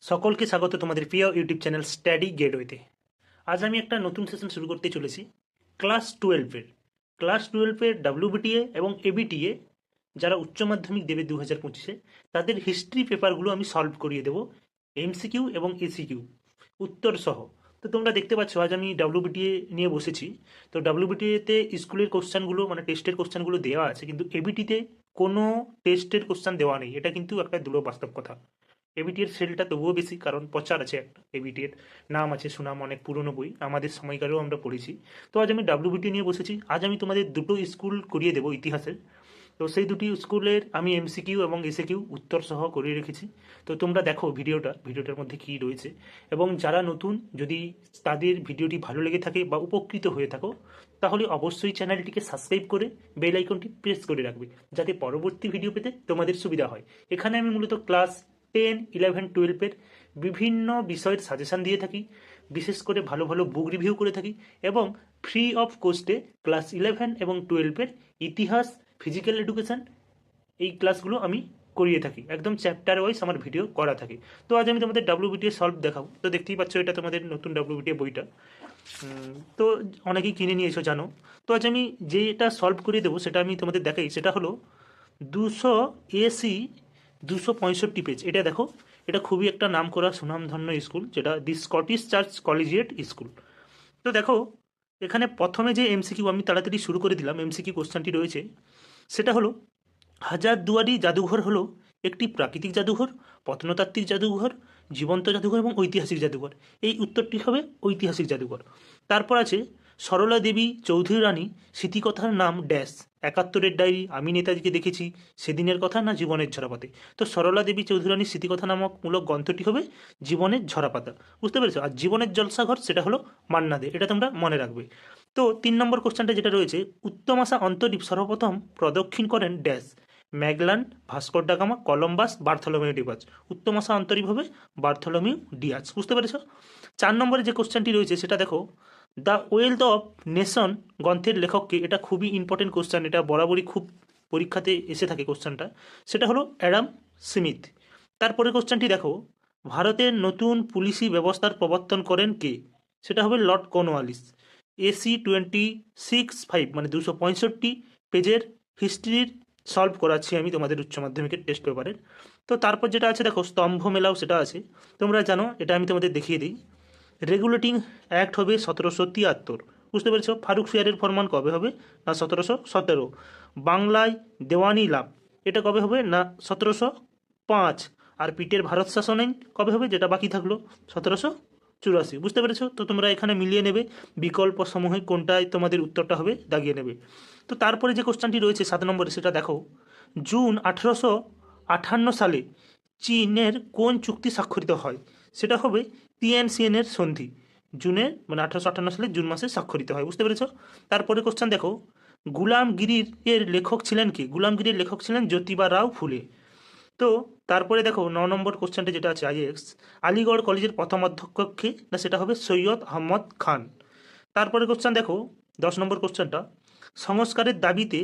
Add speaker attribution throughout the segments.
Speaker 1: সকলকে স্বাগত তোমাদের প্রিয় ইউটিউব চ্যানেল স্টাডি গেটওয়েতে। আজ আমি একটা নতুন সেশন শুরু করতে চলেছি ক্লাস টুয়েলভের ডাব্লিউবিটিএ এবং এবিটিএ যারা উচ্চ মাধ্যমিক দেবে 2025-এ তাদের হিস্ট্রি পেপারগুলো আমি সলভ করিয়ে দেবো, এমসিকিউ এবং এসিকিউ উত্তর সহ। তো তোমরা দেখতে পাচ্ছ আজ আমি ডাব্লিউবিটিএ নিয়ে বসেছি। তো ডাব্লিউবিটিএতে স্কুলের কোশ্চানগুলো মানে টেস্টের কোশ্চানগুলো দেওয়া আছে, কিন্তু এবিটিতে কোনো টেস্টের কোশ্চান দেওয়া নেই। এটা কিন্তু একটা দৃঢ় বাস্তব কথা। এবিটিএর সেলটা তবুও বেশি, কারণ প্রচার আছে একটা, এবিটিএর নাম আছে, সুনাম, অনেক পুরনো বই, আমাদের সময়কালেও আমরা পড়েছি। তো আজ আমি ডাব্লিউবিটি নিয়ে বসেছি। আজ আমি তোমাদের দুটো স্কুল করিয়ে দেবো ইতিহাসের। তো সেই দুটি স্কুলের আমি এমসিকিউ এবং এসএকিউ উত্তর সহ করিয়ে রেখেছি। তো তোমরা দেখো ভিডিওটার মধ্যে কী রয়েছে, এবং যারা নতুন, যদি তাদের ভিডিওটি ভালো লেগে থাকে বা উপকৃত হয়ে থাকো, তাহলে অবশ্যই চ্যানেলটিকে সাবস্ক্রাইব করে বেল আইকনটি প্রেস করে রাখবে, যাতে পরবর্তী ভিডিও পেতে তোমাদের সুবিধা হয়। এখানে আমি মূলত ক্লাস 10, 11, 12-এর বিভিন্ন বিষয়ের সাজেশান দিয়ে থাকি, বিশেষ করে ভালো ভালো বুক রিভিউ করে থাকি, এবং ফ্রি অফ কস্টে ক্লাস 11 এবং 12-এর ইতিহাস, ফিজিক্যাল এডুকেশন এই ক্লাসগুলো আমি করিয়ে থাকি। একদম চ্যাপ্টার ওয়াইজ আমার ভিডিও করা থাকে। তো আজ আমি তোমাদের ডাব্লিউবিটিএ সলভ দেখাবো। তো দেখতেই পাচ্ছ এটা তোমাদের নতুন ডাব্লিউবিটিএ বইটা। তো অনেকেই কিনে নিয়ে এসো, জানো। তো আজ আমি যেটা সলভ করিয়ে দেবো সেটা আমি তোমাদের দেখাই। সেটা হলো 200 AC 265 পেজ। এটা দেখো, এটা খুবই একটা নাম করা সুনামধন্য স্কুল, যেটা দি স্কটিশ চার্চ কলেজিয়েট স্কুল। তো দেখো, এখানে প্রথমে যে এমসিকিউ, আমি তাড়াতাড়ি শুরু করে দিলাম, এমসিকিউ কোশ্চেনটি রয়েছে, সেটা হলো হাজারদুয়ারি জাদুঘর হলো একটি প্রাকৃতিক জাদুঘর, প্রত্নতাত্ত্বিক জাদুঘর, জীবন্ত জাদুঘর এবং ঐতিহাসিক জাদুঘর। এই উত্তরটি হবে ঐতিহাসিক জাদুঘর। তারপর আছে সরলা দেবী চৌধুরী রানী স্মৃতিকথার নাম ড্যাশ, 71-এর ডায়েরি, আমি নেতাজিকে দেখেছি, সেদিনের কথা, না জীবনের ঝরাপাতে। তো সরলা দেবী চৌধুরী রানীর স্মৃতিকথা নামক মূলক গ্রন্থটি হবে জীবনের ঝরাপাতা, বুঝতে পেরেছো। আর জীবনের জলসাঘর সেটা হলো মান্না দে, এটা তোমরা মনে রাখবে। তো 3 নম্বর কোশ্চেনটা যেটা রয়েছে, উত্তমাশা অন্তরীপ সর্বপ্রথম প্রদক্ষিণ করেন dash, Magellan, Vasco da Gama, Columbus, Bartholomew Dias. উত্তমাশা অন্তরীপ হবে বার্থোলোমিউ ডিয়াজ, বুঝতে পেরেছ। 4 নম্বরে যে কোশ্চেনটি রয়েছে সেটা দেখো, দ্য ওয়েলথ অফ নেশন গ্রন্থের লেখককে। এটা খুবই ইম্পর্টেন্ট কোশ্চেন, এটা বরাবরই খুব পরীক্ষাতে এসে থাকে কোশ্চেনটা। সেটা হলো অ্যাডাম স্মিথ। তারপরে কোশ্চেনটি দেখো, ভারতের নতুন পুলিশি ব্যবস্থার প্রবর্তন করেন কে? সেটা হবে লর্ড কর্নওয়ালিস। AC 26/5 মানে 265 পেজের হিস্ট্রির সলভ করাচ্ছি আমি তোমাদের উচ্চ মাধ্যমিকের টেস্ট পেপারের। তো তারপর যেটা আছে দেখো, স্তম্ভ মেলাও সেটা আছে, তোমরা জানো, এটা আমি তোমাদের দেখিয়ে দিই। রেগুলেটিং অ্যাক্ট হবে 1773, বুঝতে পেরেছ। ফারুক সিয়ারের ফরমান কবে হবে? না 1717। বাংলায় দেওয়ানি লাভ, এটা কবে হবে? না 1705। আর পিটের ভারত শাসন আইন কবে হবে, যেটা বাকি থাকলো? 1784, বুঝতে পেরেছো। তো তোমরা এখানে মিলিয়ে নেবে বিকল্প সমূহে কোনটায় তোমাদের উত্তরটা হবে, দাগিয়ে নেবে। তো তারপরে যে কোশ্চেনটি রয়েছে 7 নম্বরে, সেটা দেখো, জুন 1858 সালে চীনের কোন চুক্তি স্বাক্ষরিত হয়? সেটা হবে তিয়ানসিয়ানের সন্ধি। জুনে মানে 1858 সালে জুন মাসে স্বাক্ষরিত হয়, বুঝতে পেরেছ। তারপরে কোশ্চেন দেখো, গুলামগিরির লেখক ছিলেন কি? গুলামগিরির লেখক ছিলেন জ্যোতিবা রাও ফুলে। তো তারপরে দেখো 9 নম্বর কোশ্চেনটা যেটা আছে আইএক্স, আলিগড় কলেজের প্রথম অধ্যক্ষ কে? না সেটা হবে সৈয়দ আহমদ খান। তারপরে কোশ্চেন দেখো 10 নম্বর কোশ্চেনটা, সংস্কারের দাবিতে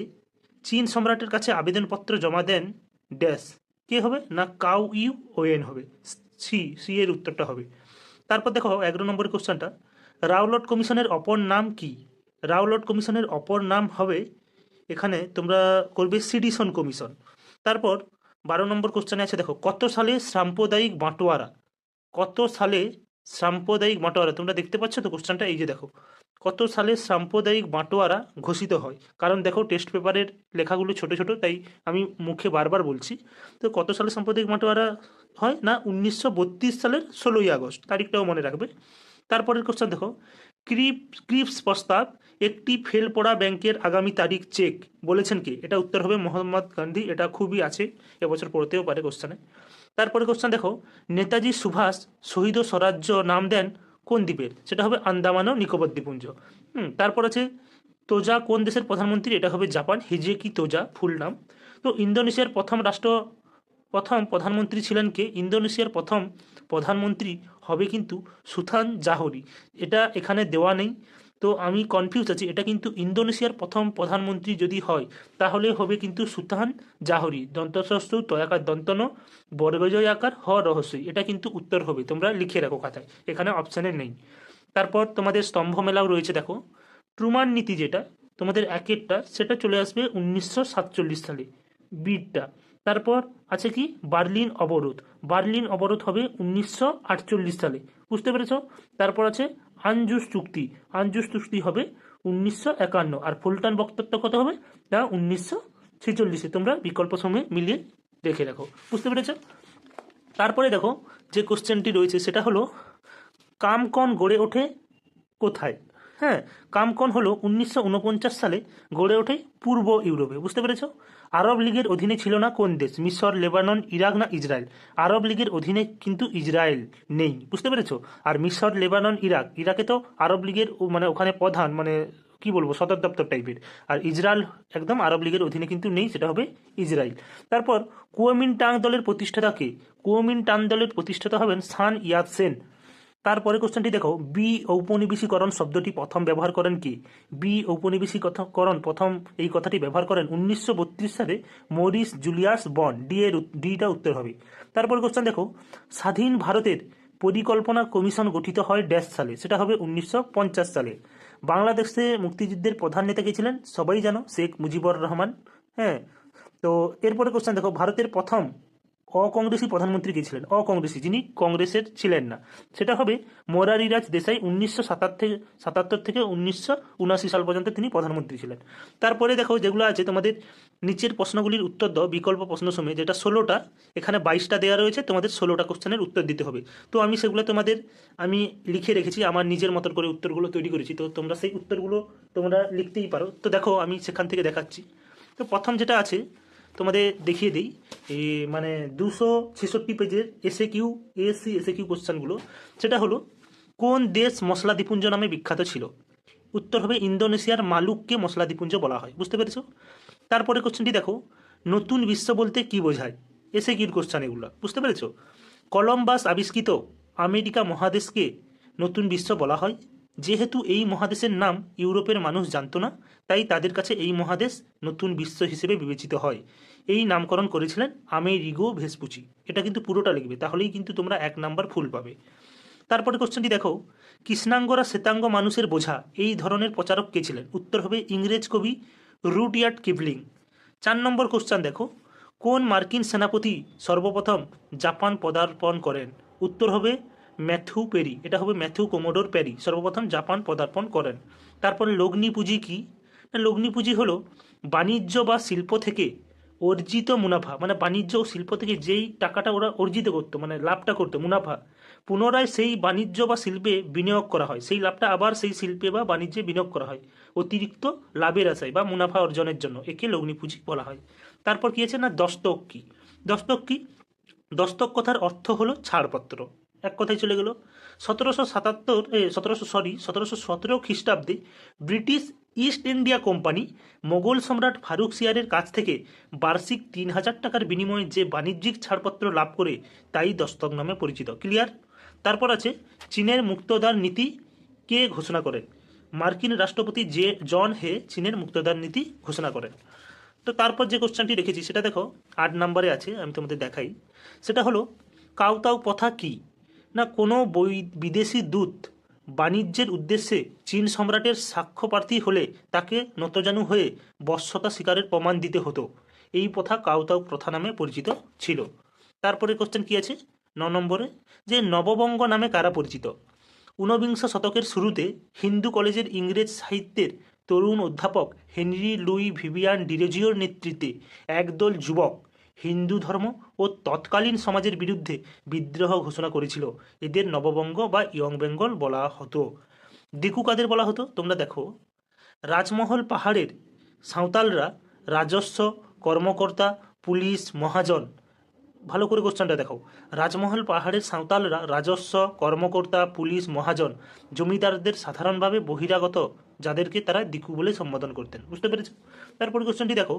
Speaker 1: চীন সম্রাটের কাছে আবেদনপত্র জমা দেন ড্যাশ, কে হবে? না কাউ ইউ ওয়েন হবে। সি এর উত্তরটা হবে। তারপর দেখো 11 নম্বর কোশ্চেনটা, রাওলট কমিশনের অপর নাম কি? রাওলট কমিশনের অপর নাম হবে, এখানে তোমরা করবে সিডিশন কমিশন। তারপর 12 নম্বর কোশ্চেনে আছে দেখো, কত সালে সাম্প্রদায়িক বাঁটোয়ারা, কত সালে সাম্প্রদায়িক বাঁটোয়ারা, তোমরা দেখতে পাচ্ছ তো কোশ্চেনটা, এই যে দেখো, কত সালে সাম্প্রদায়িক বাঁটোয়ারা ঘোষিত হয়? কারণ দেখো টেস্ট পেপারের লেখাগুলো ছোট ছোট, তাই আমি মুখে বারবার বলছি। তো কত সালে সাম্প্রদায়িক বাঁটোয়ারা হয়? না 1932 সালের 16ই আগস্ট, তারিখটাও মনে রাখবে। তারপরের কোশ্চেন দেখো, ক্রিপস প্রস্তাব একটি ফেল পড়া ব্যাংকের আগামী তারিখ চেক বলেছেন কি? এটা উত্তর হবে মহাত্মা গান্ধী। এটা খুবই আছে, এবছর পড়তেও পারে কোশ্চেনে। তারপরে কোশ্চেন দেখো, নেতাজি সুভাষ শহীদ ও স্বরাজ্য নাম দেন কোন দ্বীপের? সেটা হবে আন্দামান ও নিকোবর দ্বীপপুঞ্জ। তারপর আছে তোজা কোন দেশের প্রধানমন্ত্রী? এটা হবে জাপান, হিজেকি তোজা ফুল নাম। তো ইন্দোনেশিয়ার প্রথম প্রধানমন্ত্রী ছিলেন কে? ইন্দোনেশিয়ার প্রথম প্রধানমন্ত্রী হবে কিন্তু সুথান জাহরি। এটা এখানে দেওয়া নেই, তো আমি কনফিউজ আছি, এটা কিন্তু ইন্দোনেশিয়ার প্রথম প্রধানমন্ত্রী যদি হয় তাহলে হবে কিন্তু সুলতান জাহরি, দন্তস্বস্তু তয়াকার দন্তন বর্গজয় আকার হ রহস্যই, এটা কিন্তু উত্তর হবে, তোমরা লিখে রাখো খাতায়, এখানে অপশানে নেই। তারপর তোমাদের স্তম্ভ মেলাও রয়েছে দেখো। ট্রুমান নীতি যেটা তোমাদের একেরটা, সেটা চলে আসবে 1947 সালে, বিটটা। তারপর আছে কি বার্লিন অবরোধ, বার্লিন অবরোধ হবে 1948 সালে, বুঝতে পেরেছ। তারপর আছে আনজুস চুক্তি, আনজুস চুক্তি হবে 1951, আর ফুলটান বক্তব্য কত হবে, তা 1946। তোমরা বিকল্প সময়ে মিলিয়ে দেখে রাখো, বুঝতে পেরেছ। তারপরে দেখো যে কোশ্চেনটি রয়েছে সেটা হলো কামকন গড়ে ওঠে কোথায়। হ্যাঁ, কামকন হলো 1949 সালে গড়ে ওঠে পূর্ব ইউরোপে, বুঝতে পেরেছ। আরব লীগের অধীনে ছিল না কোন দেশ, মিশর, লেবানন, ইরাক না ইসরায়েল। আরব লীগের অধীনে কিন্তু ইসরায়েল নেই, বুঝতে পেরেছ। আর মিশর, লেবানন, ইরাক, ইরাকে তো আরব লীগের মানে ওখানে প্রধান মানে কি বলবো সদর দপ্তর টাইপের। আর ইসরায়েল একদম আরব লীগের অধীনে কিন্তু নেই, সেটা হবে ইসরায়েল। তারপর কুওমিনটাং দলের প্রতিষ্ঠাতা কে, কুওমিনটাং দলের প্রতিষ্ঠাতা হবেন সান ইয়াত সেন। তারপরে কোশ্চেনটি দেখো, বি ঔপনিবেশিকরণ শব্দটি প্রথম ব্যবহার করেন কি, বি ঔপনিবেশিকরণ প্রথম এই কথাটি ব্যবহার করেন 1932 সালে মরিস জুলিয়াস বন, ডিটা উত্তর হবে। তারপরে কোশ্চেন দেখো, স্বাধীন ভারতের পরিকল্পনা কমিশন গঠিত হয় ড্যাশ সালে, সেটা হবে 1950 সালে। বাংলাদেশে মুক্তিযুদ্ধের প্রধান নেতা কে ছিলেন, সবাই জানো, শেখ মুজিবুর রহমান। হ্যাঁ, তো এরপরে কোশ্চেন দেখো, ভারতের প্রথম অকংগ্রেসী প্রধানমন্ত্রী কে ছিলেন, অকংগ্রেসী যিনি কংগ্রেসের ছিলেন না, সেটা হবে মোরারিরাজ দেশাই। 1977 থেকে 1979 সাল পর্যন্ত তিনি প্রধানমন্ত্রী ছিলেন। তারপরে দেখো যেগুলো আছে তোমাদের নিচের প্রশ্নগুলির উত্তর দাও বিকল্প প্রশ্ন সময়ে, যেটা 16টা, এখানে 22টা দেওয়া রয়েছে, তোমাদের 16টা কোশ্চেনের উত্তর দিতে হবে। তো আমি সেগুলো তোমাদের আমি লিখে রেখেছি, আমার নিজের মতন করে উত্তরগুলো তৈরি করেছি, তো তোমরা সেই উত্তরগুলো তোমরা লিখতেই পারো। তো দেখো আমি সেখান থেকে দেখাচ্ছি। তো প্রথম যেটা আছে তোমাদের দেখিয়ে দিই, এই মানে 266 পেজের এএসসি এসএ কিউ কোশ্চেনগুলো, সেটা হলো কোন দেশ মশলা দ্বীপুঞ্জ নামে বিখ্যাত ছিল। উত্তর হবে ইন্দোনেশিয়ার মালুককে মশলা দ্বীপুঞ্জ বলা হয়, বুঝতে পেরেছো। তারপরে কোশ্চেনটি দেখো, নতুন বিশ্ব বলতে কি বোঝায়, এসএ কিউর কোশ্চেন এগুলো, বুঝতে পেরেছো। কলম্বাস আবিষ্কৃত আমেরিকা মহাদেশকে নতুন বিশ্ব বলা হয়, যেহেতু এই মহাদেশের নাম ইউরোপের মানুষ জানতো না, তাই তাদের কাছে এই মহাদেশ নতুন বিশ্ব হিসেবে বিবেচিত হয়। এই নামকরণ করেছিলেন আমেরিগো ভেসপুচি। এটা কিন্তু পুরোটা লিখবে, তাহলেই কিন্তু তোমরা 1 নাম্বার ফুল পাবে। তারপরে কোশ্চেনটি দেখো, কৃষ্ণাঙ্গরা শ্বেতাঙ্গ মানুষের বোঝা এই ধরনের প্রচারক কে ছিলেন। উত্তর হবে ইংরেজ কবি রুডইয়ার্ড কিপলিং। 4 নম্বর কোশ্চেন দেখো, কোন মার্কিন সেনাপতি সর্বপ্রথম জাপান পদার্পণ করেন। উত্তর হবে ম্যাথিউ পেরি, এটা হবে ম্যাথিউ কোমোডোর পেরি সর্বপ্রথম জাপান পদার্পণ করেন। তারপরে লগ্নি পুঁজি কি, না লগ্নি পুঁজি হলো বাণিজ্য বা শিল্প থেকে অর্জিত মুনাফা, মানে বাণিজ্য ও শিল্প থেকে যেই টাকাটা ওরা অর্জিত করতো মানে লাভটা করতো মুনাফা, পুনরায় সেই বাণিজ্য বা শিল্পে বিনিয়োগ করা হয়, সেই লাভটা আবার সেই শিল্পে বা বাণিজ্যে বিনিয়োগ করা হয় অতিরিক্ত লাভের আশায় বা মুনাফা অর্জনের জন্য, একে লগ্নি পুঁজি বলা হয়। তারপর কি আছে না দস্তক কি, দস্তক কি, দস্তক কথার অর্থ হলো ছাড়পত্র, এক কথায় চলে গেল। 1717 খ্রিস্টাব্দে British east India company Mughal সম্রাট ফারুক সিয়ারের কাছ থেকে বার্ষিক 3000 টাকার বিনিময়ে যে বাণিজ্যিক ছাড়পত্র লাভ করে তাই দস্তক নামে পরিচিত, ক্লিয়ার। তারপর আছে চীনের মুক্তদার নীতি কে ঘোষণা করেন। মার্কিন রাষ্ট্রপতি জন হে চীনের মুক্তদার নীতি ঘোষণা করেন। তো তারপর যে কোশ্চেনটি রেখেছি সেটা দেখো 8 নম্বরে আছে, আমি তোমাদের দেখাই। সেটা হলো কাউতাও প্রথা কি, না কোনো বিদেশি দূত বাণিজ্যের উদ্দেশ্যে চীন সম্রাটের সাক্ষ্যপ্রার্থী হলে তাকে নতজানু হয়ে বশ্যতা স্বীকারের প্রমাণ দিতে হতো, এই প্রথা কাউতাও প্রথা নামে পরিচিত ছিল। তারপরে কোশ্চেন কি আছে 9 নম্বরে, যে নববঙ্গ নামে কারা পরিচিত। 19 শতকের শুরুতে হিন্দু কলেজের ইংরেজ সাহিত্যের তরুণ অধ্যাপক হেনরি লুই ভিভিয়ান ডিরোজিওর নেতৃত্বে একদল যুবক হিন্দু ধর্ম ও তৎকালীন সমাজের বিরুদ্ধে বিদ্রোহ ঘোষণা করেছিল, এদের নববঙ্গ বা ইয়ং বেঙ্গল বলা হতো। দিকু কাদের বলা হতো তোমরা দেখো, রাজমহল পাহাড়ের সাঁওতালরা রাজস্ব কর্মকর্তা, পুলিশ, মহাজন। ভালো করে কোশ্চেনটা দেখো, রাজমহল পাহাড়ের সাঁওতালরা রাজস্ব কর্মকর্তা, পুলিশ, মহাজন, জমিদারদের সাধারণভাবে বহিরাগত, যাদেরকে তারা দিকু বলে সম্বোধন করতেন, বুঝতে পেরেছো। তারপর কোশ্চেনটি দেখো,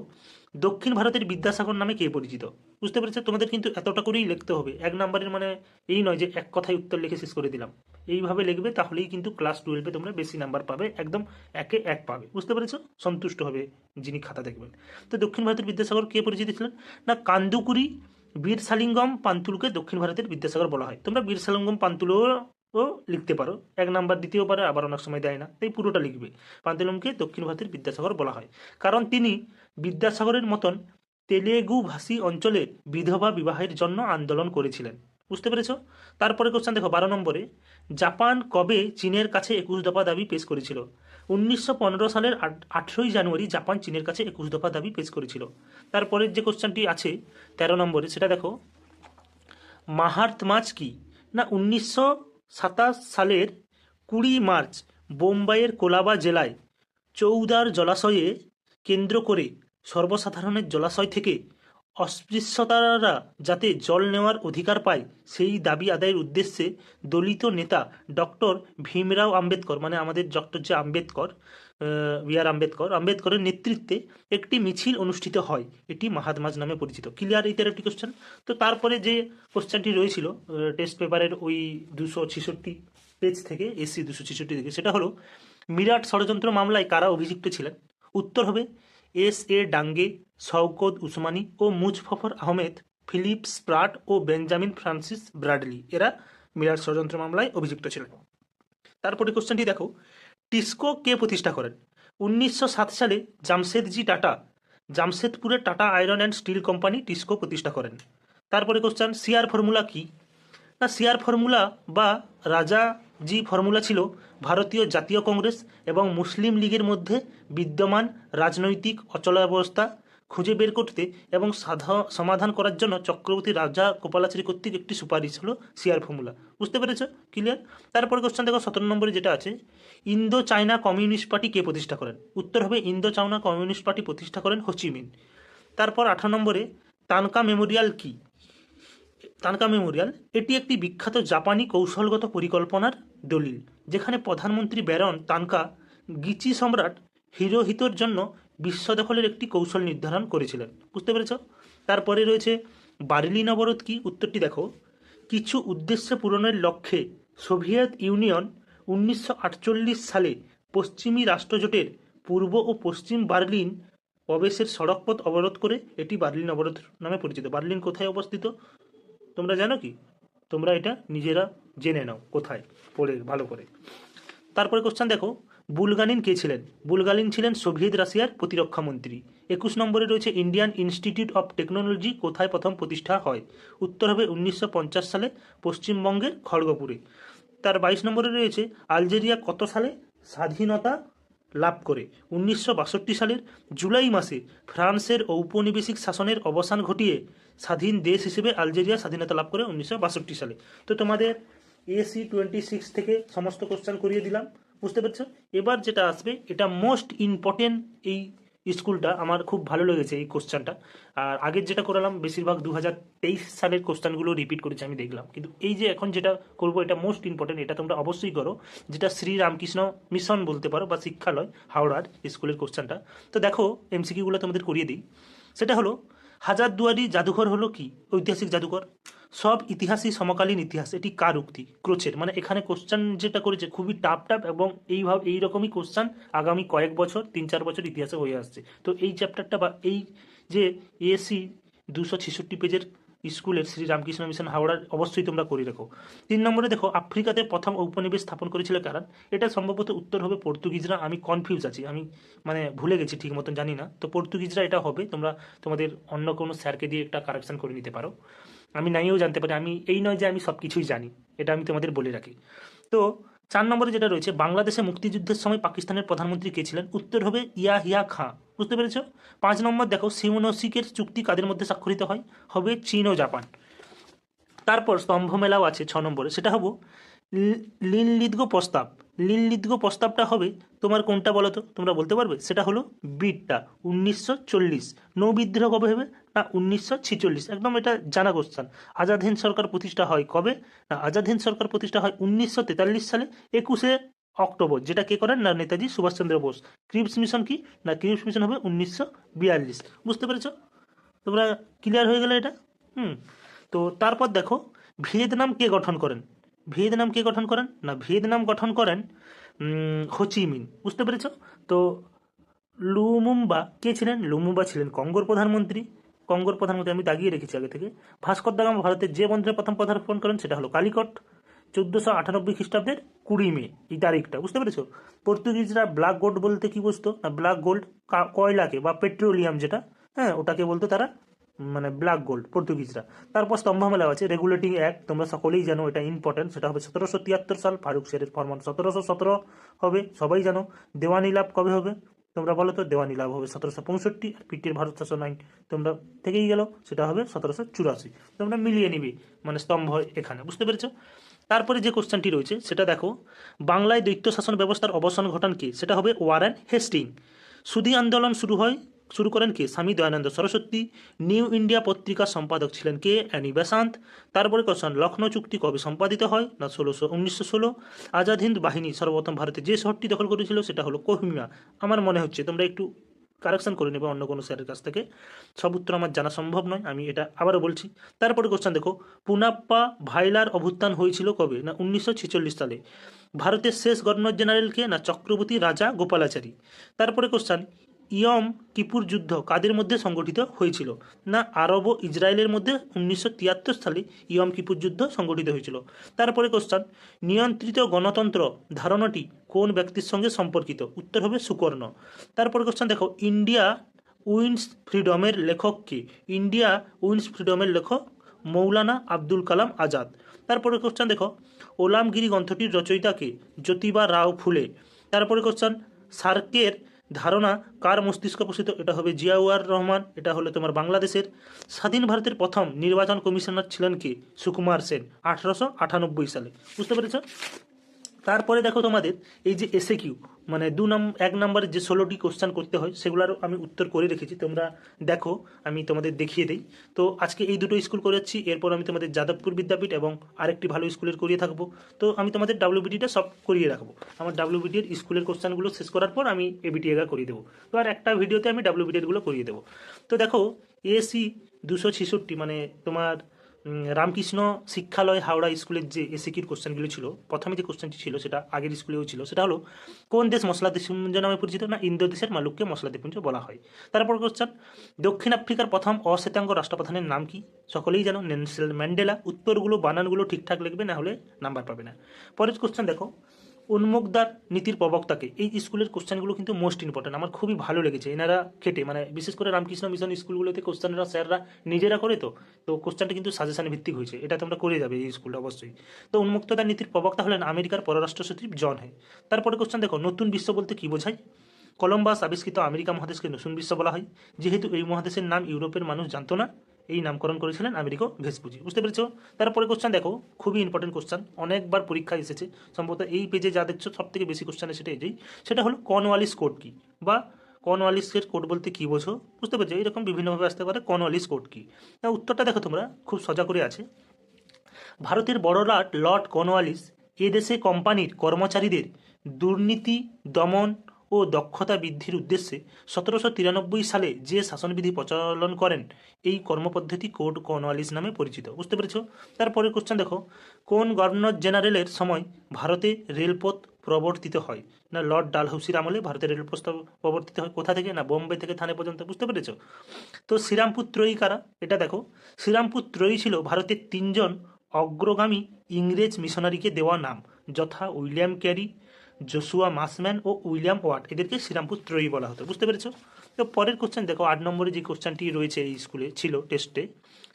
Speaker 1: দক্ষিণ ভারতের বিদ্যাসাগর নামে কে পরিচিত। বুঝতে পেরেছো, তোমাদের কিন্তু এতটা করেই লিখতে হবে, 1 নম্বরের মানে এই নয় যে এক কথায় উত্তর লিখে শেষ করে দিলাম। এইভাবে লিখবে, তাহলেই কিন্তু ক্লাস 12-এ তোমরা বেশি নাম্বার পাবে, একদম 1-এ 1 পাবে। বুঝতে পেরেছো? সন্তুষ্ট হবে যিনি খাতা দেখবেন। তো দক্ষিণ ভারতের বিদ্যাসাগর কে পরিচিতি ছিলেন? না, কান্দুকুরি বীরসালিঙ্গম পান্তুলুকে দক্ষিণ ভারতের বিদ্যাসাগর বলা হয়। তোমরা বীরসালিঙ্গম পান্তুলুও লিখতে পারো, 1 নাম্বার দিতেও পারে, আবার অনেক সময় দেয় না, তাই পুরোটা লিখবে। পান্তুলুমকে দক্ষিণ ভারতের বিদ্যাসাগর বলা হয়, কারণ তিনি বিদ্যাসাগরের মতন তেলেগু ভাষী অঞ্চলে বিধবা বিবাহের জন্য আন্দোলন করেছিলেন। বুঝতে পেরেছো? তারপরে কোশ্চেন দেখো 12 নম্বরে, জাপান কবে চীনের কাছে 21 দফা দাবি পেশ করেছিল? 1915 সালের 18ই জানুয়ারি জাপান চীনের কাছে 21 দফা দাবি পেশ করেছিল। তারপরের যে কোশ্চেনটি আছে 13 নম্বরে, সেটা দেখো, মাহাত্মাজ কি? না, 1927 সালের 20 মার্চ বোম্বাইয়ের কোলাবা জেলায় চৌদার জলাশয়ে কেন্দ্র করে সর্বসাধারণের জলাশয় থেকে অস্পৃশ্যতারা যাতে জল নেওয়ার অধিকার পায় সেই দাবি আদায়ের উদ্দেশ্যে দলিত নেতা ডক্টর ভীমরাও আম্বেদকর, মানে আমাদের ডক্টর যে আম্বেদকর, আম্বেদকরের নেতৃত্বে একটি মিছিল অনুষ্ঠিত হয়। এটি মাহাত্মাজ নামে পরিচিত। ক্লিয়ার? এই 13টি কোশ্চেন। তো তারপরে যে কোশ্চেনটি রয়েছিল টেস্ট পেপারের ওই 266 পেজ থেকে, এসসি 266 থেকে, সেটা হলো, মিরাট ষড়যন্ত্র মামলায় কারা অভিযুক্ত ছিলেন? উত্তর হবে এস.এ. ডাঙ্গে, শওকত উসমানি ও মুজফফর আহমেদ, ফিলিপ স্প্রাট ও বেঞ্জামিন ফ্রান্সিস ব্র্যাডলি। এরা মিরাট ষড়যন্ত্র মামলায় অভিযুক্ত ছিলেন। তারপরে কোশ্চেনটি দেখো, টিস্কো কে প্রতিষ্ঠা করেন? 1907 সালে জামশেদজি টাটা জামশেদপুরে Tata iron and steel company TISCO প্রতিষ্ঠা করেন। তারপরে কোশ্চেন, সিআর ফর্মুলা কি? না, সিআর ফর্মুলা বা রাজাজি ফর্মুলা ছিল ভারতীয় জাতীয় কংগ্রেস এবং মুসলিম লীগের মধ্যে বিদ্যমান রাজনৈতিক অচলাবস্থা খুঁজে বের করতে এবং সমাধান করার জন্য চক্রবর্তী রাজা গোপালাচারী কর্তৃক একটি সুপারিশ হলো সিআর ফর্মুলা। বুঝতে পেরেছো? ক্লিয়ার? তারপরে কোশ্চেন দেখো 17 নম্বরে যেটা আছে, ইন্দো চায়না কমিউনিস্ট পার্টি কে প্রতিষ্ঠা করেন? উত্তর হবে ইন্দো চায়না কমিউনিস্ট পার্টি প্রতিষ্ঠা করেন হোচিমিন। তারপর 18 নম্বরে, তানকা মেমোরিয়াল কি? তানকা মেমোরিয়াল এটি একটি বিখ্যাত জাপানি কৌশলগত পরিকল্পনার দলিল, যেখানে প্রধানমন্ত্রী ব্যারন তানকা গিচি সম্রাট হিরোহিতোর জন্য বিশ্ব দখলের একটি কৌশল নির্ধারণ করেছিলেন। বুঝতে পেরেছ? তারপরে রয়েছে বার্লিন অবরোধ কি? উত্তরটি দেখো, কিছু উদ্দেশ্য পূরণের লক্ষ্যে সোভিয়েত ইউনিয়ন 1948 সালে পশ্চিমী রাষ্ট্রজোটের পূর্ব ও পশ্চিম বার্লিন প্রবেশের সড়কপথ অবরোধ করে, এটি বার্লিন অবরোধ নামে পরিচিত। বার্লিন কোথায় অবস্থিত তোমরা জানো কি? তোমরা এটা নিজেরা জেনে নাও কোথায়, পড়ে ভালো করে। তারপরে কোশ্চেন দেখো, বুলগানিন কে ছিলেন? বুলগানিন ছিলেন সোভিয়েত রাশিয়ার প্রতিরক্ষা মন্ত্রী। 21 নম্বরে রয়েছে ইন্ডিয়ান ইনস্টিটিউট অফ টেকনোলজি কোথায় প্রথম প্রতিষ্ঠা হয়? উত্তর হবে 1950 সালে পশ্চিমবঙ্গের খড়গপুরে। তার 22 নম্বরে রয়েছে আলজেরিয়া কত সালে স্বাধীনতা লাভ করে? 1962 সালের জুলাই মাসে ফ্রান্সের ঔপনিবেশিক শাসনের অবসান ঘটিয়ে স্বাধীন দেশ হিসেবে আলজেরিয়া স্বাধীনতা লাভ করে 1962 সালে। তো তোমাদের এসি 26 থেকে সমস্ত কোশ্চেন করিয়ে দিলাম। বুঝতে পারছো? এবার যেটা আসবে, এটা মোস্ট ইম্পর্টেন্ট, এই স্কুলটা আমার খুব ভালো লেগেছে এই কোশ্চেনটা। আর আগের যেটা করালাম বেশিরভাগ 2023 সালের কোশ্চেনগুলো রিপিট করেছি আমি দেখলাম, কিন্তু এই যে এখন যেটা করবো এটা মোস্ট ইম্পর্টেন্ট, এটা তোমরা অবশ্যই করো, যেটা শ্রী রামকৃষ্ণ মিশন বলতে পারো বা শিক্ষালয় হাওড়ার স্কুলের কোশ্চেনটা। তো দেখো এমসিকিউগুলো তোমাদের করিয়ে দিই। সেটা হলো, হাজারদুয়ারি জাদুঘর হলো কি? ঐতিহাসিক জাদুঘর। সব ইতিহাসই সমকালীন ইতিহাস, এটি কার উক্তি? ক্রোচের। মানে এখানে কোশ্চেন যেটা করেছে খুবই টাফ এবং এইরকমই কোশ্চেন আগামী কয়েক বছর 3-4 বছর ইতিহাসে হয়ে আসছে। তো এই চ্যাপ্টারটা বা এই যে এএসসি 266 পেজের স্কুলের শ্রী রামকৃষ্ণ মিশন হাওড়ার অবশ্যই তোমরা করে রাখো। 3 নম্বরে দেখো, আফ্রিকাতে প্রথম ঔপনিবেশ স্থাপন করেছিল কারা? এটা সম্ভবত উত্তর হবে পর্তুগিজরা। আমি কনফিউজ আছি, আমি মানে ভুলে গেছি, ঠিক মতন জানি না। তো পর্তুগিজরা এটা হবে, তোমরা তোমাদের অন্য কোনো স্যারকে দিয়ে একটা কারেকশন করে নিতে পারো। আমি নাইও জানতে পারি, আমি এই নয় যে আমি সব কিছুই জানি, এটা আমি তোমাদের বলে রাখি। তো 4 নম্বরে যেটা রয়েছে, বাংলাদেশে মুক্তিযুদ্ধের সময় পাকিস্তানের প্রধানমন্ত্রী কে ছিলেন? উত্তর হবে ইয়াহিয়া খাঁ। বুঝতে পেরেছো? 5 নম্বর দেখো, সিমোনোসিকের চুক্তি কাদের মধ্যে স্বাক্ষরিত হয়? হবে চীন ও জাপান। তারপর স্তম্ভ মেলাও আছে 6 নম্বরে, সেটা হবো লিনলিদ্গো প্রস্তাব। লিনলিদ্গো প্রস্তাবটা হবে তোমার কোনটা বলো তো? তোমরা বলতে পারবে? সেটা হলো বিটটা 1940। নৌ বিদ্রোহ কবে হবে? না 1946। একদম এটা জানা কোশ্চেন। আজাদ হিন্দ সরকার প্রতিষ্ঠা হয় কবে? না আজাদ হিন্দ সরকার প্রতিষ্ঠা হয় 1943 সালে 21শে অক্টোবর। যেটা কে করেন? না নেতাজি সুভাষচন্দ্র বোস। ক্রিপস মিশন কি? না ক্রিপস মিশন হবে 1942। বুঝতে পেরেছো? তোমরা ক্লিয়ার হয়ে গেলে এটা? তো তারপর দেখো, ভিয়েতনাম কে গঠন করেন? ভিয়েতনাম কে গঠন করেন? না, ভিয়েতনাম গঠন করেন হোচিমিন। বুঝতে পেরেছ? তো লুমুম্বা কে ছিলেন? লুমুম্বা ছিলেন কঙ্গোর প্রধানমন্ত্রী। কঙ্গোর প্রধানমন্ত্রী আমি দাগিয়ে রেখেছি আগে থেকে। ভাস্কর দা গামা ভারতের যে বন্দরে প্রথম পদার্পণ করেন সেটা হলো কালিকট, 1498 খ্রিস্টাব্দের 20 মে, এই তারিখটা। বুঝতে পেরেছো? পর্তুগিজরা ব্ল্যাক গোল্ড বলতে কি বুঝতো? না, ব্ল্যাক গোল্ড কয়লাকে বা পেট্রোলিয়াম যেটা, হ্যাঁ, ওটাকে বলতো তারা, মানে ব্ল্যাক গোল্ড পর্তুগিজরা। তারপর স্তম্ভমেলা আছে রেগুলেটিং অ্যাক্ট, তোমরা সকলেই জানো এটা ইম্পর্টেন্ট, সেটা হবে 1773 সাল, ফারুক শেরের ফরমান 1717 হবে, সবাই জানো। দেওয়ানি লাভ কবে হবে তোমরা বলো তো? দেওয়ানি লাভ হবে 1765, আর পিটির ভারত শাসন আইন তোমরা থেকেই গেল, সেটা হবে 1784। তোমরা মিলিয়ে নিবি মানে স্তম্ভ এখানে। বুঝতে পেরেছো? তারপরে যে কোশ্চেনটি রয়েছে সেটা দেখো, বাংলায় দ্বৈত শাসন ব্যবস্থার অবসান ঘটান কে? সেটা হবে ওয়ারেন হেস্টিং। সুধী আন্দোলন শুরু করেন কে? স্বামী দয়ানন্দ সরস্বতী। নিউ ইন্ডিয়া পত্রিকার সম্পাদক ছিলেন কে? Annie Besant. তারপরে কোশ্চেন, লখনৌ চুক্তি কবে সম্পাদিত হয়? না 1916। আজাদ হিন্দ বাহিনী সর্বপ্রথম ভারতে যে শহরটি দখল করেছিল সেটা হলো কোহিমা। আমার মনে হচ্ছে তোমরা একটু কারেকশন করে নেবে অন্য কোনো স্যারের কাছ থেকে, সব উত্তর আমার জানা সম্ভব নয়, আমি এটা আবারও বলছি। তারপরে কোশ্চেন দেখো, পুনাপ্পা ভাইলার অভ্যুত্থান হয়েছিল কবে? না 1946 সালে। ভারতের শেষ গভর্নর জেনারেলকে? না চক্রবর্তী রাজা গোপালাচারী। তারপরে কোশ্চেন, ইয়ম কিপুর যুদ্ধ কাদের মধ্যে সংগঠিত হয়েছিল? না আরব ও ইসরায়েলের মধ্যে 1973 সালে ইয়ম কিপুর যুদ্ধ সংগঠিত হয়েছিল। তারপরে কোশ্চেন, নিয়ন্ত্রিত গণতন্ত্র ধারণাটি কোন ব্যক্তির সঙ্গে সম্পর্কিত? উত্তর হবে সুকর্ণ। তারপরে কোশ্চেন দেখো, ইন্ডিয়া উইন্স ফ্রিডমের লেখক কে? ইন্ডিয়া উইন্স ফ্রিডমের লেখক মৌলানা আব্দুল কালাম আজাদ। তারপরে কোশ্চেন দেখো, ওলামগিরি গ্রন্থটির রচয়িতা কে? জ্যোতিবা রাও ফুলে। তারপরে কোশ্চেন, সার্কের ধারণা কার মস্তিষ্ক পোষিত? এটা হবে জিয়াউর রহমান, এটা হলো তোমার বাংলাদেশের। স্বাধীন ভারতের প্রথম নির্বাচন কমিশনার ছিলেন কে? সুকুমার সেন, 1898 সালে। বুঝতে পেরেছ? তারপরে দেখো তোমাদের এই যে এসএ কিউ, মানে 1 নম্বরের যে 16টি কোশ্চেন করতে হয় সেগুলোরও আমি উত্তর করে রেখেছি, তোমরা দেখো, আমি তোমাদের দেখিয়ে দিই। তো আজকে এই দুটো স্কুল করেছি, এরপর আমি তোমাদের যাদবপুর বিদ্যাপীঠ এবং আরেকটি ভালো স্কুলের করিয়ে থাকবো। তো আমি তোমাদের ডাব্লিউবিটিটা সব করিয়ে রাখবো। আমার ডাব্লিউবিটির স্কুলের কোশ্চেনগুলো শেষ করার পর আমি এবিটি এগা করিয়ে দেবো। তো আর একটা ভিডিওতে আমি ডাব্লিউবিটিরগুলো করিয়ে দেবো। তো দেখো, এসি 266, মানে তোমার রামকৃষ্ণ শিক্ষালয় হাওড়া স্কুলের যে এসিকিউর কোশ্চেনগুলো ছিল, প্রথমে যে কোশ্চেনটি ছিল সেটা আগের স্কুলেও ছিল, সেটা হলো কোন দেশ মশলা দ্বীপপুঞ্জ নামে পরিচিত? না ইন্দোদেশের মালুককে মশলা দ্বীপপুঞ্জ বলা হয়। তারপর কোশ্চেন, দক্ষিণ আফ্রিকার প্রথম অশ্বেতাঙ্গ রাষ্ট্রপ্রধানের নাম কি? সকলেই জানো, নেলসন ম্যান্ডেলা। উত্তরগুলো বানানগুলো ঠিকঠাক লিখবে, না হলে নাম্বার পাবে না। পরের কোশ্চেন দেখো, উন্মুক্তার নীতির প্রবক্তাকে? এই স্কুলের কোশ্চেনগুলো কিন্তু মোস্ট ইম্পর্টেন্ট, আমার খুবই ভালো লেগেছে। এনারা খেটে, মানে বিশেষ করে রামকৃষ্ণ মিশন স্কুলগুলোতে কোশ্চেনরা স্যাররা নিজেরা করে, তো কোশ্চেনটা কিন্তু সাজেশন ভিত্তিক হয়েছে, এটা তোমরা করে যাবে এই স্কুলটা অবশ্যই। তো উন্মুক্ততার নীতির প্রবক্তা হলেন আমেরিকার পররাষ্ট্র সচিব জন হে। তারপরে কোশ্চেন দেখো, নতুন বিশ্ব বলতে কি বোঝায়? কলম্বাস আবিষ্কৃত আমেরিকা মহাদেশকে নতুন বিশ্ব বলা হয়, যেহেতু এই মহাদেশের নাম ইউরোপের মানুষ জানতো না, এই নামকরণ করেছিলেন আমেরিকো ভেসপুজি। বুঝতে পেরেছো? তারপরে কোশ্চেন দেখো, খুবই ইম্পর্টেন্ট কোশ্চেন, অনেকবার পরীক্ষায় এসেছে, সম্ভবত এই পেজে যা দেখছো সব থেকে বেশি কোশ্চেন সেটা এটাই, সেটা হলো কর্নওয়ালিস কোড কি, বা কর্নওয়ালিসের কোড বলতে কি বোঝো? বুঝতে পেরেছো? এরকম বিভিন্নভাবে আসতে পারে, কর্নওয়ালিস কোড কি। না, উত্তরটা দেখো তোমরা, খুব সজা করে আছে। ভারতের বড়লাট লর্ড কর্নওয়ালিস এদেশে কোম্পানির কর্মচারীদের দুর্নীতি দমন ও দক্ষতা বৃদ্ধির উদ্দেশ্যে 1793 সালে যে শাসনবিধি প্রচলন করেন, এই কর্মপদ্ধতি কোড কর্নওয়ালিস নামে পরিচিত। বুঝতে পেরেছ? তারপরের কোশ্চেন দেখো, কোন গভর্নর জেনারেলের সময় ভারতে রেলপথ প্রবর্তিত হয়? না লর্ড ডালহৌসির আমলে ভারতে রেলপথ প্রবর্তিত হয়। কোথা থেকে? না বোম্বে থেকে থানে পর্যন্ত। বুঝতে পেরেছ? তো শ্রীরামপুর ত্রয়ী কারা? এটা দেখো, শ্রীরামপুর ত্রয়ী ছিল ভারতের 3জন অগ্রগামী ইংরেজ মিশনারিকে দেওয়া নাম, যথা উইলিয়াম ক্যারি, জোশুয়া মাসম্যান ও উইলিয়াম ওয়াট। এদেরকে শ্রীরামপুর ত্রয়ী বলা হতো। বুঝতে পেরেছো? তো পরের কোশ্চেন দেখো, 8 নম্বরে যে কোশ্চেনটি রয়েছে এই স্কুলে ছিল টেস্টে,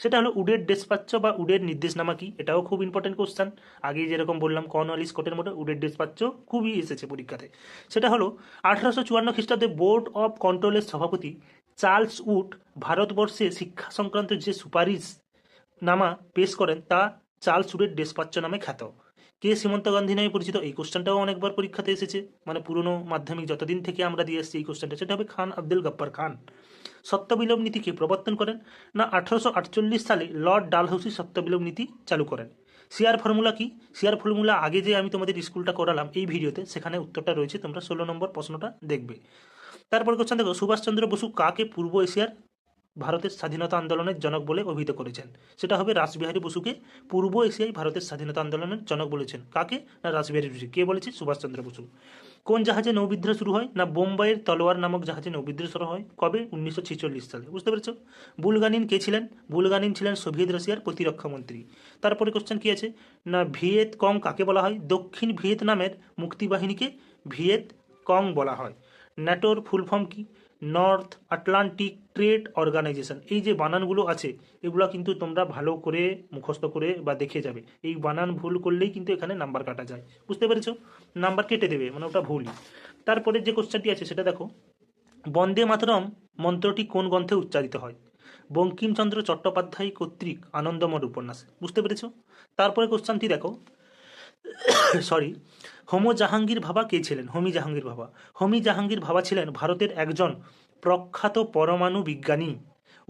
Speaker 1: সেটা হলো উডের ডেসপাচ্য বা উডের নির্দেশনামা কি? এটাও খুব ইম্পর্টেন্ট কোশ্চেন। আগে যেরকম বললাম কর্নওয়ালিস কোটের মধ্যে উডের ডেসপাচ্য খুবই এসেছে পরীক্ষাতে। সেটা হলো 1854 খ্রিস্টাব্দে বোর্ড অফ কন্ট্রোলের সভাপতি চার্লস উড ভারতবর্ষে শিক্ষা সংক্রান্ত যে সুপারিশ নামা পেশ করেন তা চার্লস উডের ডেসপাচ্য নামে খ্যাত। কে সীমন্ত গান্ধী নামে পরিচিত? এই কোশ্চেনটাও অনেকবার পরীক্ষাতে এসেছে, মানে পুরনো মাধ্যমিক যতদিন থেকে আমরা দিয়ে আসছি এই কোশ্চেনটা, সেটা হবে খান আব্দুল গফ্ফার খান। সত্যবিলোপ নীতিকে প্রবর্তন করেন? না 1848 সালে লর্ড ডালহৌসি সত্যবিলোপ নীতি চালু করেন। শেয়ার ফর্মুলা কি? শেয়ার ফর্মুলা আগে যে আমি তোমাদের স্কুলটা করালাম এই ভিডিওতে, সেখানে উত্তরটা রয়েছে, তোমরা 16 নম্বর প্রশ্নটা দেখবে। তারপর কোশ্চেন দেখো, সুভাষচন্দ্র বসু কাকে পূর্ব এশিয়ার ভারতের স্বাধীনতা আন্দোলনের জনক বলে অভিহিত করেছেন? সেটা হবে রাসবিহারী বসুকে পূর্ব এশিয়ায় ভারতের স্বাধীনতা আন্দোলনের জনক বলেছেন। কাকে? না রাসবিহারী বসু। কে বলেছে? সুভাষচন্দ্র বসু। কোন জাহাজে নৌবিদ্রোহ শুরু হয়? না বোম্বাইয়ের তলোয়ার নামক জাহাজে নৌবিদ্রোহ শুরু হয়। কবে? 1946 সালে। বুঝতে পেরেছ? বুলগানিন কে ছিলেন? বুলগানিন ছিলেন সোভিয়েত রাশিয়ার প্রতিরক্ষা মন্ত্রী। তারপরে কোশ্চেন কি আছে? না ভিয়েত কং কাকে বলা হয়? দক্ষিণ ভিয়েতনামের মুক্তিবাহিনীকে ভিয়েত কং বলা হয়। ন্যাটোর ফুল ফর্ম কি? North Atlantic Trade Organization. এই যে বানানগুলো আছে এগুলো কিন্তু তোমরা ভালো করে মুখস্থ করে বা দেখে যাবে। এই বানান ভুল করলেই কিন্তু এখানে নাম্বার কাটা যায়। বুঝতে পেরেছো? নাম্বার কেটে দেবে, মানে ওটা ভুলই। তারপরে যে কোশ্চেনটি আছে সেটা দেখো, বন্দে মাতরম মন্ত্রটি কোন গ্রন্থে উচ্চারিত হয়? বঙ্কিমচন্দ্র চট্টোপাধ্যায় কর্তৃক আনন্দমঠ উপন্যাসে। বুঝতে পেরেছো? তারপরে কোশ্চেনটি দেখো, সরি, হোমো জাহাঙ্গীর ভাবা কে ছিলেন? হোমি জাহাঙ্গীর ভাবা। হোমি জাহাঙ্গীর ভাবা ছিলেন ভারতের একজন প্রখ্যাত পরমাণু বিজ্ঞানী।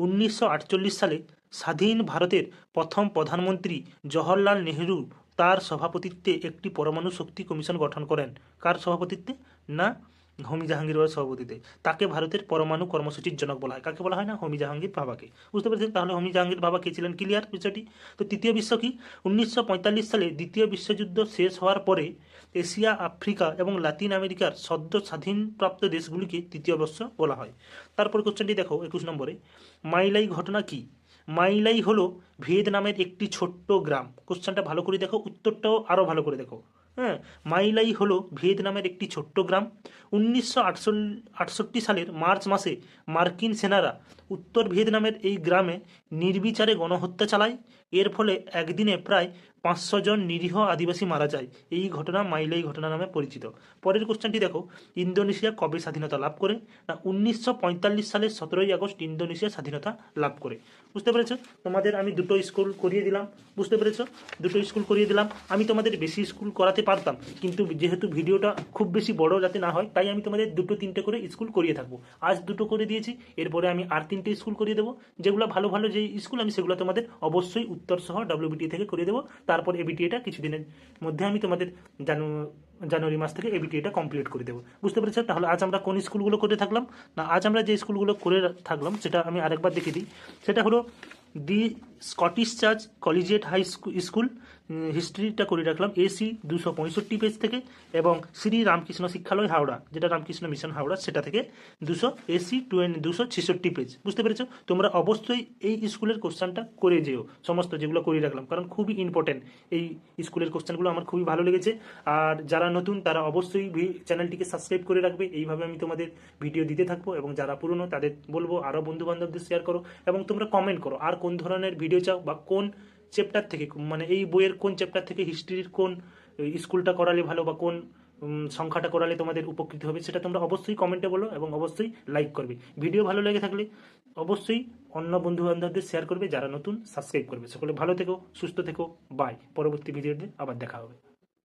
Speaker 1: 1948 সালে স্বাধীন ভারতের প্রথম প্রধানমন্ত্রী জওহরলাল নেহরু তার সভাপতিত্বে একটি পরমাণু শক্তি কমিশন গঠন করেন। কার সভাপতিত্বে? না হোমি জাহাঙ্গীর ভাবার সভাপতিতে। তাকে ভারতের পরমাণু কর্মসূচির জনক বলা হয়। কাকে বলা হয়? না হোমি জাহাঙ্গীর ভাবাকে। বুঝতে পেরেছেন? তাহলে হোমি জাহাঙ্গীর ভাবা কে ছিলেন? ক্লিয়ার বিষয়টি? তো তৃতীয় বিশ্ব কি? 1945 সালে দ্বিতীয় বিশ্বযুদ্ধ শেষ হওয়ার পরে এশিয়া, আফ্রিকা এবং লাতিন আমেরিকার সদ্য স্বাধীনপ্রাপ্ত দেশগুলিকে তৃতীয় বিশ্ব বলা হয়। তারপর কোশ্চেনটি দেখো 21 নম্বরে, মাইলাই ঘটনা কি? মাইলাই হলো ভিয়েতনামের একটি ছোট্ট গ্রাম। কোশ্চেনটা ভালো করে দেখো, উত্তরটাও আরও ভালো করে দেখো। হ্যাঁ, মাইলাই হলো ভিয়েতনামের একটি ছোট্ট গ্রাম। 1968 সালের মার্চ মাসে মার্কিন সেনারা উত্তর ভিয়েতনামের এই গ্রামে নির্বিচারে গণহত্যা চালায়। এর ফলে একদিনে প্রায় 500 জন নিরীহ আদিবাসী মারা যায়। এই ঘটনা মাইলাই ঘটনা নামে পরিচিত। পরের কোশ্চেনটি দেখো, ইন্দোনেশিয়া কবে স্বাধীনতা লাভ করে? না 1945 সালের 17ই আগস্ট ইন্দোনেশিয়া স্বাধীনতা লাভ করে। বুঝতে পেরেছো? তোমাদের আমি দুটো স্কুল করিয়ে দিলাম। বুঝতে পেরেছো? দুটো স্কুল করিয়ে দিলাম। আমি তোমাদের বেশি স্কুল করাতে পারতাম, কিন্তু যেহেতু ভিডিওটা খুব বেশি বড় যাতে না হয়, তাই আমি তোমাদের দুটো তিনটে করে স্কুল করিয়ে থাকবো। আজ দুটো করে দিয়েছি, এরপরে আমি আর 3টে স্কুল করিয়ে দেবো। যেগুলো ভালো ভালো যে স্কুল আমি সেগুলো তোমাদের অবশ্যই উত্তর সহ WBT থেকে করিয়ে দেবো। তারপর এবিটিএটা কিছুদিনের মধ্যে আমি তোমাদের জানুয়ারি মাস থেকে এবিটিএটা কমপ্লিট করে দেবো। বুঝতে পেরেছো? তাহলে আজ আমরা কোন স্কুলগুলো করে থাকলাম? না আজ আমরা যে স্কুলগুলো করে থাকলাম সেটা আমি আরেকবার দেখিয়ে দিই। সেটা হলো দি স্কটিশ চার্চ কলিজিয়েট হাই স্কুল, হিস্ট্রিটা করে রাখলাম AC 265 পেজ থেকে, এবং শ্রী রামকৃষ্ণ শিক্ষালয় হাওড়া, যেটা রামকৃষ্ণ মিশন হাওড়া, সেটা থেকে AC 266 পেজ। বুঝতে পেরেছো? তোমরা অবশ্যই এই স্কুলের কোশ্চেনটা করে যেও, সমস্ত যেগুলো করে রাখলাম, কারণ খুবই ইম্পর্টেন্ট এই স্কুলের কোশ্চেনগুলো। আমার খুবই ভালো লেগেছে। আর যারা নতুন তারা অবশ্যই চ্যানেলটিকে সাবস্ক্রাইব করে রাখবে। এইভাবে আমি তোমাদের ভিডিও দিতে থাকবো, এবং যারা পুরনো তাদের বলবো আরও বন্ধু বান্ধবদের শেয়ার করো, এবং তোমরা কমেন্ট করো আর কোন ধরনের ভিডিও চাও, বা কোন চ্যাপ্টার থেকে, মানে এই বইয়ের কোন চ্যাপ্টার থেকে হিস্ট্রির কোন স্কুলটা করালে ভালো, বা কোন সংখ্যাটা করালে তোমাদের উপকৃত হবে, সেটা তোমরা অবশ্যই কমেন্টে বলো, এবং অবশ্যই লাইক করবে। ভিডিও ভালো লেগে থাকলে অবশ্যই অন্য বন্ধু বান্ধবদের শেয়ার করবে, যারা নতুন সাবস্ক্রাইব করবে। সকলে ভালো থেকো, সুস্থ থেকো, বাই। পরবর্তী ভিডিওতে আবার দেখা হবে।